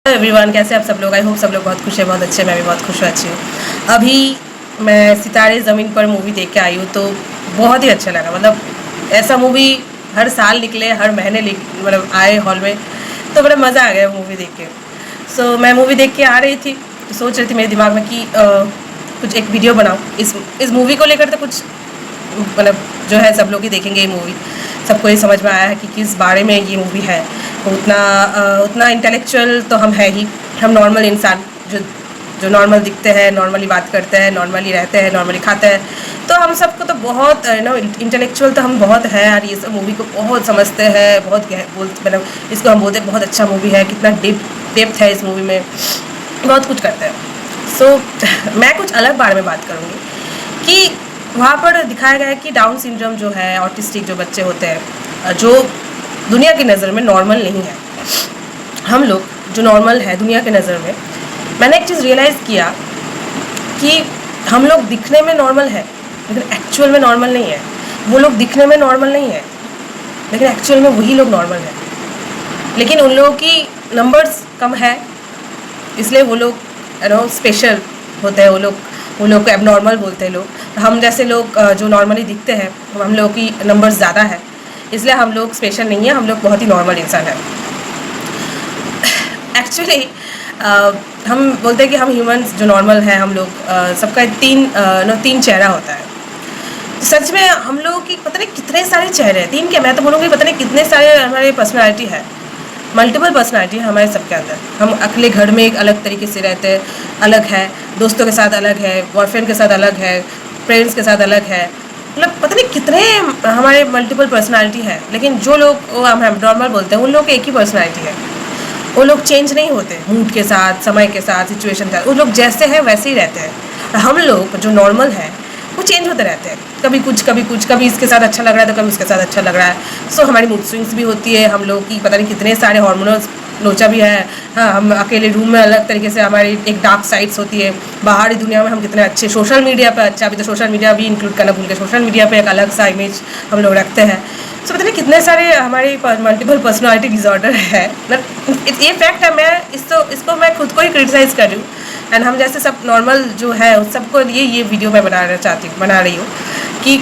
Everyone, कैसे आप सब लोग? आई होप सब लोग बहुत खुश है, बहुत अच्छे। मैं भी बहुत खुश और अच्छी हूँ। अभी मैं सितारे ज़मीन पर मूवी देख के आई हूँ, तो बहुत ही अच्छा लगा। मतलब ऐसा मूवी हर साल निकले, हर महीने मतलब आए हॉल में, तो बड़ा मज़ा आ गया मूवी देख के। सो मैं मूवी देख के आ रही थी, तो सोच रही थी मेरे दिमाग में कि कुछ एक वीडियो बनाऊँ इस मूवी को लेकर। तो कुछ मतलब जो है सब लोग ही देखेंगे ये मूवी, सबको ये समझ में आया है कि किस बारे में ये मूवी है। उतना इंटेलेक्चुअल तो हम है ही, हम नॉर्मल इंसान जो जो नॉर्मल दिखते हैं, नॉर्मली बात करते हैं, नॉर्मली रहते हैं, नॉर्मली खाते हैं, तो हम सबको तो बहुत इंटेलेक्चुअल तो हम बहुत है। और ये सब मूवी को बहुत समझते हैं, बहुत मतलब इसको हम बोलते हैं बहुत अच्छा मूवी है, कितना डेप्थ है इस मूवी में, बहुत कुछ करते हैं। सो मैं कुछ अलग बारे में बात करूँगी कि वहाँ पर दिखाया गया है कि डाउन सिंड्रोम जो है, ऑटिस्टिक जो बच्चे होते हैं, जो दुनिया की नज़र में नॉर्मल नहीं है। हम लोग जो नॉर्मल है दुनिया की नज़र में, मैंने एक चीज़ रियलाइज़ किया कि हम लोग दिखने में नॉर्मल है, लेकिन एक्चुअल में नॉर्मल नहीं है। वो लोग दिखने में नॉर्मल नहीं है, लेकिन एक्चुअल में वही लोग नॉर्मल है। लेकिन उन लोगों की नंबर्स कम है, इसलिए वो लोग स्पेशल होते हैं। वो लोग को एबनॉर्मल बोलते हैं लोग। हम जैसे लोग जो नॉर्मली दिखते हैं, हम लोगों की नंबर्स ज़्यादा है, इसलिए हम लोग स्पेशल नहीं है, हम लोग बहुत ही नॉर्मल इंसान हैं। एक्चुअली हम बोलते हैं कि हम ह्यूमंस जो नॉर्मल हैं, हम लोग सबका तीन चेहरा होता है। सच में हम लोगों की पता नहीं कितने सारे चेहरे हैं, तीन क्या, मैं तो बोलूँगी पता नहीं कितने सारे हमारे पर्सनैलिटी है। मल्टीपल पर्सनैलिटी है हमारे सबके अंदर। हम अकेले घर में एक अलग तरीके से रहते हैं, अलग है, दोस्तों के साथ अलग है, बॉयफ्रेंड के साथ अलग है, फ्रेंड्स के साथ अलग है। मतलब पता नहीं कितने हमारे मल्टीपल पर्सनैलिटी है। लेकिन जो लोग हम नॉर्मल बोलते हैं, उन लोगों की एक ही पर्सनैलिटी है। वो लोग चेंज नहीं होते मूड के साथ, समय के साथ, सिचुएशन के साथ। वो लोग जैसे हैं वैसे ही रहते हैं। हम लोग जो नॉर्मल हैं वो चेंज होते रहते हैं, कभी कुछ कभी कुछ, कभी इसके साथ अच्छा लग रहा है तो कभी उसके साथ अच्छा लग रहा है। सो हमारी मूड स्विंग्स भी होती है, हम लोग की पता नहीं कितने सारे हार्मोनल लोचा भी है। हाँ, हम अकेले रूम में अलग तरीके से हमारी एक डार्क साइड्स होती है। बाहरी दुनिया में हम कितने अच्छे, सोशल मीडिया पे अच्छा, अभी तो सोशल मीडिया भी इंक्लूड करना भूल के, सोशल मीडिया पे एक अलग सा इमेज हम लोग रखते हैं। सो पता नहीं कितने सारे हमारी मल्टीपल पर्सनालिटी डिसऑर्डर है। मतलब ये फैक्ट है, मैं इसको मैं खुद को ही क्रिटिसाइज़ कर रही हूँ। एंड हम जैसे सब नॉर्मल जो है उस सबको लिए ये वीडियो मैं बना रही हूँ कि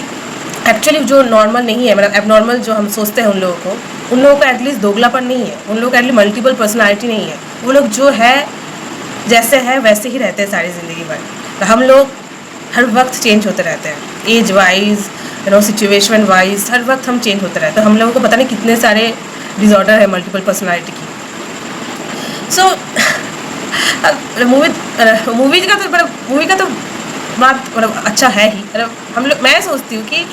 एक्चुअली जो नॉर्मल नहीं है, मतलब एबनॉर्मल जो हम सोचते हैं, उन लोगों को एटलीस्ट दोगलापन नहीं है, उन लोगों को एटलीस्ट मल्टीपल पर्सनालिटी नहीं है। वो लोग जो है जैसे है वैसे ही रहते हैं सारी ज़िंदगी भर। तो हम लोग हर वक्त चेंज होते रहते हैं, एज वाइज, सिचुएशन वाइज, हर वक्त हम चेंज होते रहते हैं। हम लोगों को पता नहीं कितने सारे डिसऑर्डर है मल्टीपल पर्सनालिटी की। सो मूवी का तो बात मतलब अच्छा है ही। मतलब मैं सोचती हूँ कि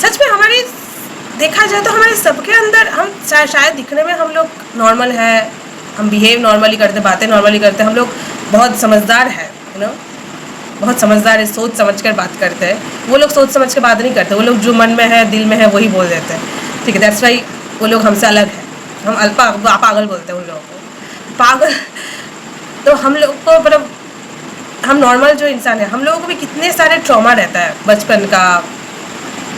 सच में हमारी देखा जाए तो हमारे सबके अंदर हम शायद दिखने में हम लोग नॉर्मल है, हम बिहेव नॉर्मली करते, बातें नॉर्मली करते, हम लोग बहुत समझदार है, बहुत समझदार है, सोच समझ कर बात करते हैं। वो लोग सोच समझ के बात नहीं करते, वो लोग जो मन में है, दिल में है, वही बोल देते हैं। ठीक है, दैट्स वाई वो लोग हमसे अलग है। हम पागल बोलते हैं उन लोगों को, पागल। तो हम लोग को मतलब हम नॉर्मल जो इंसान है, हम लोगों को भी कितने सारे ट्रॉमा रहता है बचपन का,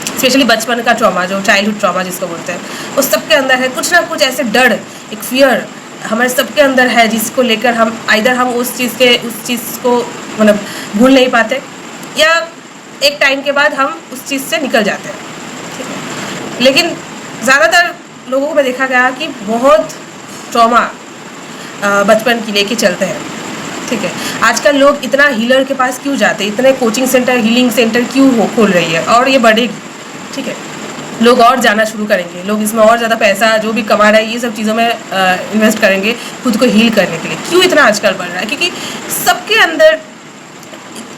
स्पेशली बचपन का ट्रॉमा, जो चाइल्डहुड ट्रॉमा जिसको बोलते हैं, उस सब के अंदर है कुछ ना कुछ ऐसे डर, एक फियर हमारे सबके अंदर है, जिसको लेकर हम आइदर हम उस चीज़ को मतलब भूल नहीं पाते, या एक टाइम के बाद हम उस चीज़ से निकल जाते हैं। ठीक है, लेकिन ज़्यादातर लोगों को मैं देखा गया कि बहुत ट्रॉमा बचपन की लेके चलते हैं। ठीक है, आजकल लोग इतना हीलर के पास क्यों जाते हैं, इतने कोचिंग सेंटर, हीलिंग सेंटर क्यों खोल रही है, और ये बढ़ेगी। ठीक है, लोग और जाना शुरू करेंगे, लोग इसमें और ज़्यादा पैसा जो भी कमा रहा है ये सब चीज़ों में इन्वेस्ट करेंगे खुद को हील करने के लिए। क्यों इतना आजकल बढ़ रहा है? क्योंकि सबके अंदर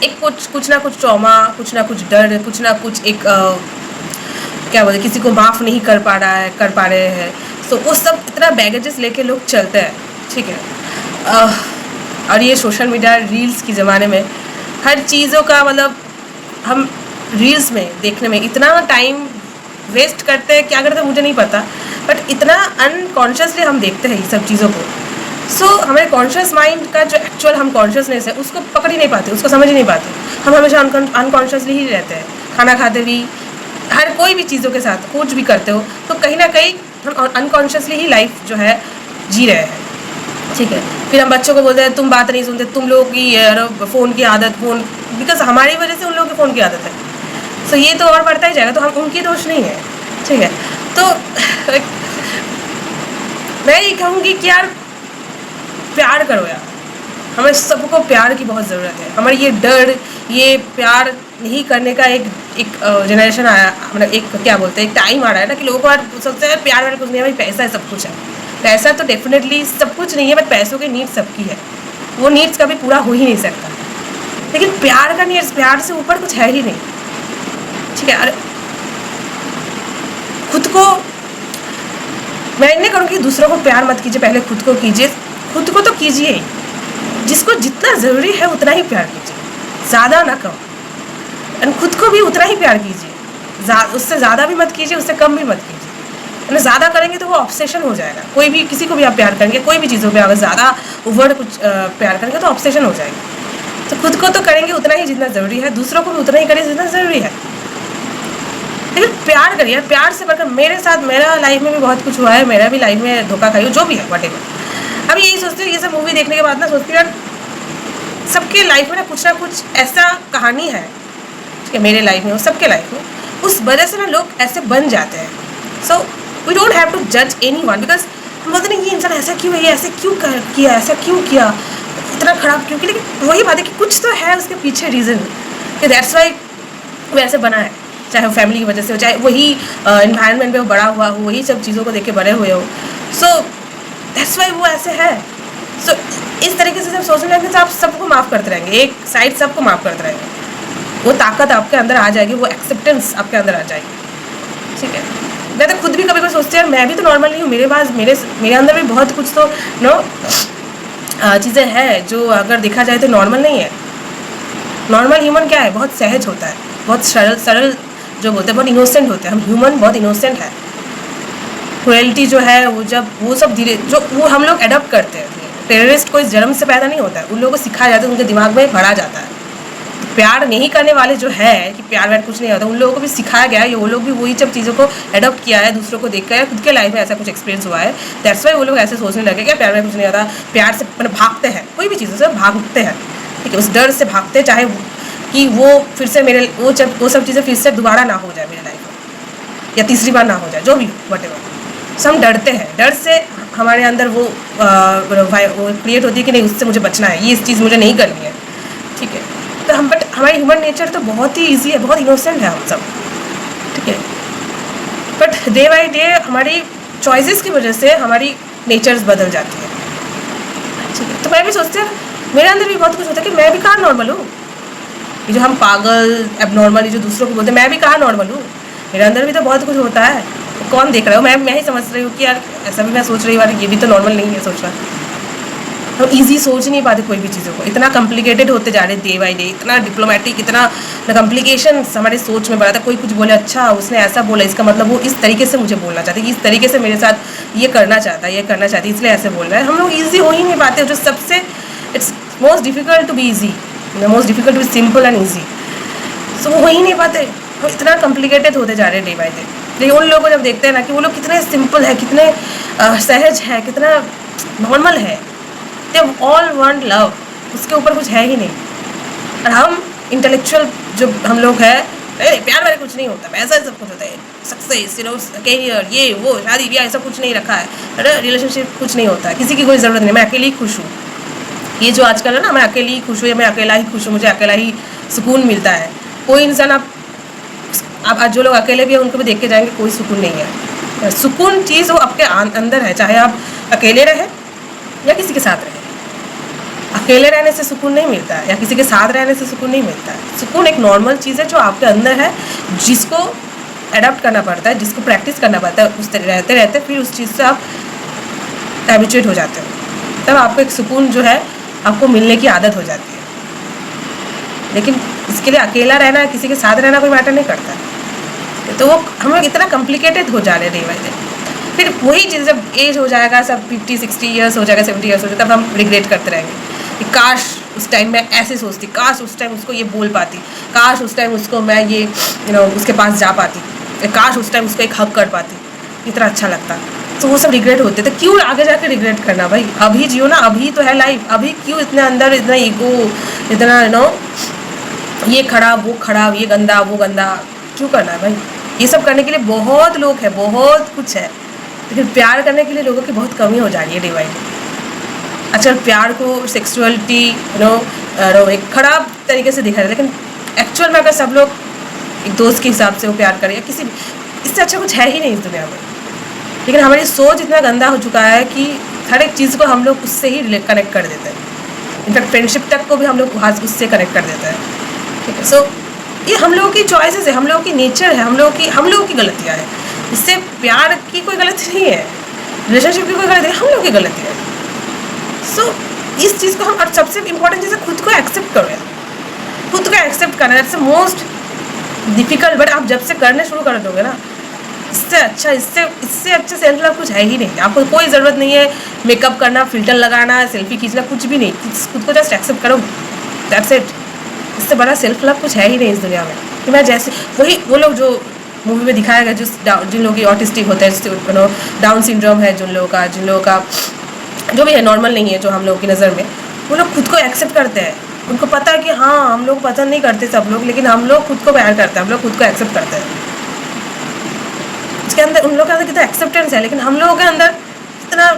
एक कुछ ना कुछ ट्रॉमा, कुछ ना कुछ डर, कुछ ना कुछ एक क्या बोलते, किसी को माफ़ नहीं कर पा रहे हैं। सो वो सब इतना बैगेजेस लेके लोग चलते हैं। ठीक है, और ये सोशल मीडिया रील्स के ज़माने में हर चीज़ों का मतलब हम रील्स में देखने में इतना टाइम वेस्ट करते हैं, क्या करते हैं मुझे नहीं पता, बट इतना अनकॉन्शियसली हम देखते हैं ये सब चीज़ों को। सो हमारे कॉन्शियस माइंड का जो एक्चुअल हम कॉन्शियसनेस है उसको पकड़ ही नहीं पाते, उसको समझ ही नहीं पाते। हम हमेशा अनकॉन्शियसली ही रहते हैं। खाना खाते भी, हर कोई भी चीज़ों के साथ कुछ भी करते हो तो कहीं ना कहीं हम अनकॉन्शियसली ही लाइफ जो है जी रहे हैं। ठीक है। फिर हम बच्चों को बोलते हैं तुम बात नहीं सुनते, तुम लोगों की फ़ोन की आदत, फ़ोन बिकॉज हमारी वजह से उन लोगों की फ़ोन की आदत है। सो ये तो और बढ़ता ही जाएगा, तो हम उनकी दोष नहीं है। ठीक है। तो मैं ये कहूँगी कि यार प्यार करो यार, हमें सबको प्यार की बहुत ज़रूरत है। हमारी ये डर, ये प्यार नहीं करने का एक एक जनरेशन आया, मतलब एक क्या बोलते हैं, एक टाइम आ रहा है ना कि लोगों को आज सोचते हैं प्यार वार कुछ नहीं है, भाई पैसा है सब कुछ है। पैसा तो डेफिनेटली सब कुछ नहीं है, बट पैसों की नीड्स सबकी है, वो नीड्स कभी पूरा हो ही नहीं सकता। लेकिन प्यार का नीड्स, प्यार से ऊपर कुछ है ही नहीं। ठीक है। अरे खुद को, मैं नहीं करूँगी दूसरों को प्यार मत कीजिए, पहले खुद को कीजिए। खुद को तो कीजिए ही, जिसको जितना ज़रूरी है उतना ही प्यार कीजिए, ज़्यादा ना कम। एंड खुद को भी उतना ही प्यार कीजिए, उससे ज़्यादा भी मत कीजिए, उससे कम भी मत कीजिए। यानी ज़्यादा करेंगे तो वो ऑब्सेशन हो जाएगा। कोई भी, किसी को भी आप प्यार करेंगे, कोई भी चीज़ों पे अगर ज़्यादा ओवर कुछ प्यार करेंगे तो ऑब्सेशन हो जाएगी। तो खुद को तो करेंगे उतना ही जितना ज़रूरी है, दूसरों को भी उतना ही करें जितना ज़रूरी है। लेकिन प्यार करिए, प्यार से बढ़कर। मेरे साथ, मेरा लाइफ में भी बहुत कुछ हुआ है, मेरा भी लाइफ में धोखा खाई हो, जो भी है व्हाटएवर। अभी यही सोचती हूँ, ये सब मूवी देखने के बाद ना सोचती हूँ यार सबके लाइफ में ना कुछ ऐसा कहानी है, ठीक है, मेरे लाइफ में हो, सबके लाइफ में, उस वजह से ना लोग ऐसे बन जाते हैं। So we don't have to जज एनी वन, बिकॉज हम बोलते नहीं ये इंसान ऐसा क्यों है, ये ऐसे क्यों किया, ऐसा क्यों किया, इतना खराब क्यों किया। लेकिन वही बात है कि कुछ तो है उसके पीछे रीज़न, कि दैट्स वाई वो ऐसे बना है। चाहे वो फैमिली की वजह से हो, चाहे वही इन्वायरमेंट में वो बड़ा हुआ हो, वही सब चीज़ों को देख के बड़े हुए हो। सो दैट्स वाई वो ऐसे है। सो इस तरीके से जब सोचने लगेंगे तो आप सबको माफ़ करते रहेंगे, एक साइड सबको माफ़ करते रहेंगे, वो ताकत आपके अंदर आ जाएगी, वो एक्सेप्टेंस आपके अंदर आ जाएगी। ठीक है। मैं तो खुद भी कभी कभी सोचती हूँ यार मैं भी तो नॉर्मल नहीं हूँ, मेरे पास मेरे अंदर भी बहुत कुछ तो चीज़ें हैं जो अगर देखा जाए तो नॉर्मल नहीं है। नॉर्मल ह्यूमन क्या है, बहुत सहज होता है, बहुत सरल जो बोलते हैं, बहुत इनोसेंट होते हैं। हम ह्यूमन बहुत इनोसेंट है। क्रुएल्टी जो है वो जब वो सब धीरे जो वो हम लोग एडॉप्ट करते हैं। टेररिस्ट कोई जन्म से पैदा नहीं होता है, उन लोगों को सिखाया जाता है, उनके दिमाग में भरा जाता है। प्यार नहीं करने वाले जो है कि प्यार व्यार कुछ नहीं होता, उन लोगों को भी सिखाया गया है, वो लोग भी वही सब चीज़ों को एडॉप्ट किया है, दूसरों को देखकर खुद के लाइफ में ऐसा कुछ एक्सपीरियंस हुआ है। दैट्स वाई वो लोग ऐसे सोचने लगे कि प्यार व्यार कुछ नहीं होता, प्यार से मतलब भागते हैं, कोई भी चीज़ों से भागते हैं। ठीक है, उस डर से भागते, चाहे कि वो फिर से मेरे वो सब चीज़ें फिर से दोबारा ना हो जाए मेरे लाइफ में, या तीसरी बार ना हो जाए, जो भी व्हाटएवर। सो हम डरते हैं, डर से हमारे अंदर वो क्रिएट होती है कि नहीं उससे मुझे बचना है, ये इस चीज़ मुझे नहीं करनी है। ठीक है। तो हम बट हमारी ह्यूमन नेचर तो बहुत ही ईजी है, बहुत इनोसेंट है हम सब। ठीक है। बट डे बाई डे हमारी चॉइसेस की वजह से हमारी नेचर्स बदल जाती है। ठीक है। तो मैं भी सोचती हूँ मेरे अंदर भी बहुत कुछ होता है कि मैं भी कहाँ नॉर्मल हूँ। ये जो हम पागल एबनॉर्मल ये जो दूसरों को बोलते हैं, मैं भी कहाँ नॉर्मल हूँ, मेरे अंदर भी तो बहुत कुछ होता है। कौन देख रहा है, मैं ही समझ रही हूँ कि यार ऐसा भी मैं सोच रही हूँ, ये भी तो नॉर्मल नहीं है सोचना। हम इजी सोच नहीं पाते कोई भी चीज़ों को, इतना कॉम्प्लिकेटेड होते जा रहे डे बाई डे, इतना डिप्लोमेटिक, इतना कॉम्प्लिकेशन हमारे सोच में बढ़ा था। कोई कुछ बोले, अच्छा उसने ऐसा बोला, इसका मतलब वो इस तरीके से मुझे बोलना चाहती है, इस तरीके से मेरे साथ ये करना चाहता है, ये करना चाहती है, इसलिए ऐसे बोल रहा है। हम लोग ईजी हो ही नहीं पाते। जो सबसे it's most difficult to be easy, most difficult to be simple and easy. So वो हो ही नहीं पाते, वो इतना कॉम्प्लिकेटेड होते जा रहे हैं डे बाई डे। लेकिन उन लोगों को जब देखते हैं ना कि वो लोग कितने सिंपल है, कितने सहज है, कितना नॉर्मल है, दे ऑल वांट लव, उसके ऊपर कुछ है ही नहीं। और हम इंटेलेक्चुअल जो हम लोग हैं, अरे प्यार वाले कुछ नहीं होता, पैसा सब कुछ होता है, सक्सेस, कैरियर, ये वो, शादी ब्याह, ऐसा कुछ नहीं रखा है, अरे रिलेशनशिप कुछ नहीं होता है, किसी की कोई ज़रूरत नहीं, मैं अकेली ही खुश हूँ। ये जो आजकल है ना, मैं अकेली ही खुश हूँ, या मैं अकेला ही खुश हूँ, मुझे अकेला ही सुकून मिलता है। कोई इंसान आप आज जो लोग अकेले भी हैं उनको भी देख के जाएंगे, कोई सुकून नहीं है। सुकून चीज़ वो आपके अंदर है, चाहे आप अकेले रहें या किसी के साथ रहें। अकेले रहने से सुकून नहीं मिलता है, या किसी के साथ रहने से सुकून नहीं मिलता है। सुकून एक नॉर्मल चीज़ है जो आपके अंदर है, जिसको अडॉप्ट करना पड़ता है, जिसको प्रैक्टिस करना पड़ता है। उस रहते रहते फिर उस चीज़ से आप हैबिचुएट हो जाते हो, तब आपको एक सुकून जो है आपको मिलने की आदत हो जाती है। लेकिन इसके लिए अकेला रहना, किसी के साथ रहना कोई मैटर नहीं करता है। तो वो हम लोग इतना कॉम्प्लिकेटेड हो जा रहे हैं डे बाई डे। फिर वही चीज़ जब एज हो जाएगा, सब 50-60 ईयर्स हो जाएगा, 70 ईयर्स हो जाएगा, तब हम रिग्रेट करते रहेंगे कि काश उस टाइम मैं ऐसे सोचती, काश उस टाइम उसको ये बोल पाती, काश उस टाइम उसको मैं ये उसके पास जा पाती, काश उस टाइम उसको एक हक कर पाती, कितना अच्छा लगता। तो वो सब रिग्रेट होते, तो क्यों आगे जाके रिग्रेट करना भाई, अभी जियो ना, अभी तो है लाइफ, अभी क्यों इतने अंदर इतना ईगो, इतना ये खराब वो खराब, ये गंदा वो गंदा, क्यों करना है भाई। ये सब करने के लिए बहुत लोग हैं, बहुत कुछ है, लेकिन प्यार करने के लिए लोगों की बहुत कमी हो जा रही है डे बाई डे। आजकल प्यार को सेक्सुअलिटी एक खराब तरीके से दिखा रहे हैं, लेकिन एक्चुअल में अगर सब लोग एक दोस्त के हिसाब से वो प्यार करें या किसी, इससे अच्छा कुछ है ही नहीं इस दुनिया में। लेकिन हमारी सोच इतना गंदा हो चुका है कि हर एक चीज़ को हम लोग उससे ही कनेक्ट कर देते हैं। इनफैक्ट फ्रेंडशिप तक को भी हम लोग उससे कनेक्ट कर देते हैं। ठीक है, सो ये हम लोगों की चॉइसेस है, हम लोगों की नेचर है, हम लोगों की गलतियाँ हैं। इससे प्यार की कोई गलती नहीं है, रिलेशनशिप की कोई गलती नहीं, हम लोग की गलती है। सो इस चीज़ को हम, और सबसे इम्पोर्टेंट चीज़ है खुद को एक्सेप्ट करो यार, खुद को एक्सेप्ट करना, इट्स मोस्ट डिफिकल्ट, बट आप जब से करने शुरू कर दोगे ना, इससे अच्छा सेल्फ लव कुछ है ही नहीं। आपको कोई ज़रूरत नहीं है मेकअप करना, फिल्टर लगाना, सेल्फी खींचना, कुछ भी नहीं, खुद को जस्ट एक्सेप्ट करो, दैट्स इट। इससे बड़ा सेल्फ लव कुछ है ही नहीं इस दुनिया में। कि मैं जैसे वही वो लोग जो मूवी में दिखाया गया, जिन लोगों की ऑटिस्टिक होता है, डाउन सिंड्रोम है, जिन लोगों का जो भी है नॉर्मल नहीं है जो हम लोगों की नज़र में, वो लोग खुद को एक्सेप्ट करते हैं। उनको पता है कि हाँ हम लोग पसंद नहीं करते सब लोग, लेकिन हम लोग खुद को प्यार करते हैं, हम लोग खुद को एक्सेप्ट करते हैं। उसके अंदर उन लोगों के अंदर कितना एक्सेप्टेंस है, लेकिन हम लोगों के अंदर कितना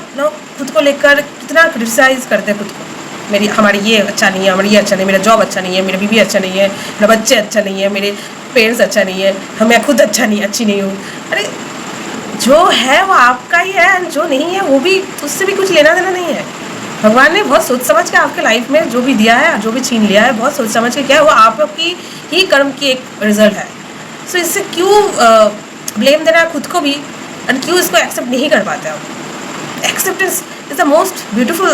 खुद को लेकर कितना क्रिटिसाइज करते हैं खुद को। हमारी ये अच्छा नहीं है, हमारी ये अच्छा नहीं, मेरा जॉब अच्छा नहीं है, मेरा बीवी अच्छा नहीं है, मेरा बच्चे अच्छा नहीं है, मेरे पेरेंट्स अच्छा नहीं है, मैं खुद अच्छी नहीं हूँ। अरे जो है वो आपका ही है, जो नहीं है वो भी, उससे भी कुछ लेना देना नहीं है। भगवान ने बहुत सोच समझ के आपके लाइफ में जो भी दिया है, जो भी छीन लिया है, बहुत सोच समझ के किया है, वो आपकी ही कर्म की एक रिजल्ट है। सो इससे क्यों ब्लेम देना है खुद को भी, एंड क्यों इसको एक्सेप्ट नहीं कर पाते आप। Acceptance is the most beautiful,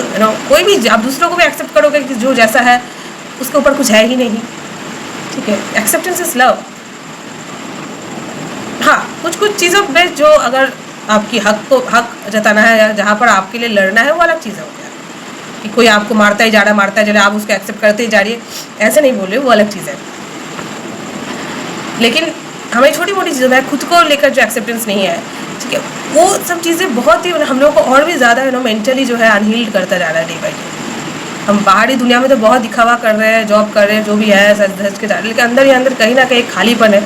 कोई भी आप दूसरों को भी एक्सेप्ट करोगे कि जो जैसा है उसके ऊपर कुछ है ही नहीं। ठीक है, एक्सेप्टेंस इज लव। हाँ, कुछ चीज़ों में जो अगर आपकी हक जताना है या जहाँ पर आपके लिए लड़ना है वो अलग चीज़ हो गया, कि कोई आपको मारता ही जा रहा, आप उसको एक्सेप्ट करते ही जा रही है, ऐसे नहीं बोल रहे, वो अलग चीज़ है। लेकिन हमें छोटी मोटी चीज़ों में खुद को लेकर जो एक्सेप्टेंस नहीं है, ठीक है, वो सब चीज़ें बहुत ही हम लोगों को और भी ज़्यादा मेंटली जो है अनहील्ड करता जा रहा है डे बाई डे। हम बाहरी दुनिया में तो बहुत दिखावा कर रहे हैं, जॉब कर रहे हैं, जो भी है सच धज के जा रहे हैं, लेकिन अंदर ही अंदर कहीं ना कहीं खालीपन है,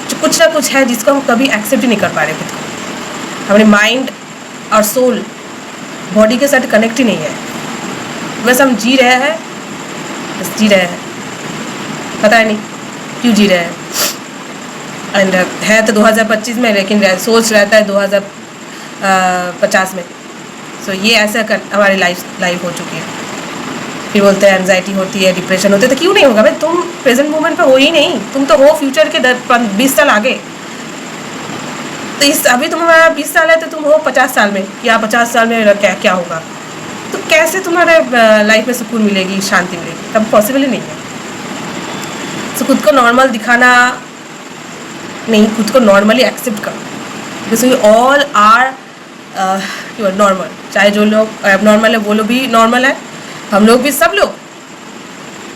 जो कुछ ना कुछ है जिसको हम कभी एक्सेप्ट ही नहीं कर पा रहे खुद को। हमारे माइंड और सोल बॉडी के साथ कनेक्ट ही नहीं है, बस हम जी रहे हैं, पता है नहीं क्यों जी रहे हैं। एंड है तो 2025 में, लेकिन सोच रहता है 2050 में। सो ये ऐसा हमारी लाइफ हो चुकी है। फिर बोलते हैं एंजाइटी होती है, डिप्रेशन होते है, तो क्यों नहीं होगा भाई, तुम प्रेजेंट मोमेंट पे हो ही नहीं, तुम तो हो फ्यूचर के 20 साल आगे। तो अभी तुम्हारा 20 साल है तो तुम हो 50 साल में, या 50 साल में क्या होगा, तो कैसे तुम्हारे लाइफ में सुकून मिलेगी, शांति मिलेगी, तब पॉसिबल ही नहीं है। तो खुद को नॉर्मल दिखाना नहीं, खुद को नॉर्मली एक्सेप्ट करो, because we all are normal. चाहे जो लोग एबनॉर्मल है वो लोग भी नॉर्मल है, हम लोग भी, सब लोग,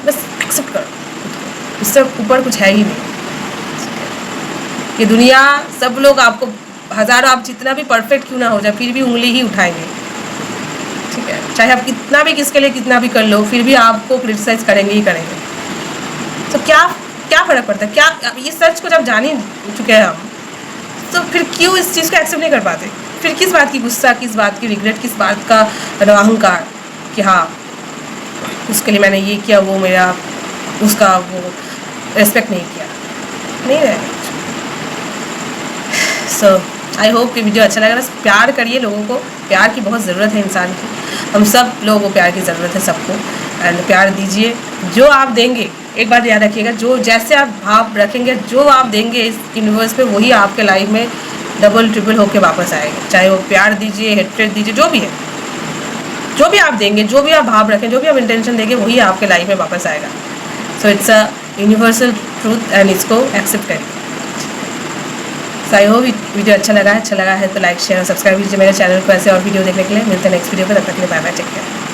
बस एक्सेप्ट करो, इससे ऊपर कुछ है ही नहीं। ये दुनिया, सब लोग आपको हज़ारों, आप जितना भी परफेक्ट क्यों ना हो जाए, फिर भी उंगली ही उठाएंगे। ठीक है, चाहे आप कितना भी किसके लिए कितना भी कर लो, फिर भी आपको क्रिटिसाइज करेंगे ही करेंगे। तो क्या फ़र्क पड़ता है, क्या ये सच को जब जान ही चुके हैं हम, तो फिर क्यों इस चीज़ को एक्सेप्ट नहीं कर पाते? फिर किस बात की गुस्सा, किस बात की रिग्रेट, किस बात का अहंकार कि हाँ उसके लिए मैंने ये किया, वो मेरा उसका वो रेस्पेक्ट नहीं किया, नहीं रहे। सो आई होप कि वीडियो अच्छा लगा। बस प्यार करिए, लोगों को प्यार की बहुत ज़रूरत है, इंसान की, हम सब लोगों को प्यार की ज़रूरत है, सबको। एंड प्यार दीजिए, जो आप देंगे, एक बात याद रखिएगा, जो जैसे आप भाव रखेंगे, जो आप देंगे इस यूनिवर्स पे, वही आपके लाइफ में डबल ट्रिपल होके वापस आएगा। चाहे वो प्यार दीजिए, हेट्रेड दीजिए, जो भी है, जो भी आप देंगे, जो भी आप भाव रखें, जो भी आप इंटेंशन देंगे, वही आपके लाइफ में वापस आएगा। So it's a universal truth, and इसको एक्सेप्ट करें। सो आई होप वीडियो अच्छा लगा है तो लाइक शेयर और सब्सक्राइब कीजिए मेरे चैनल को ऐसे और वीडियो देखने के लिए। मिलते हैं नेक्स्ट वीडियो पर, तब तक के लिए बाय बाय, टेक केयर।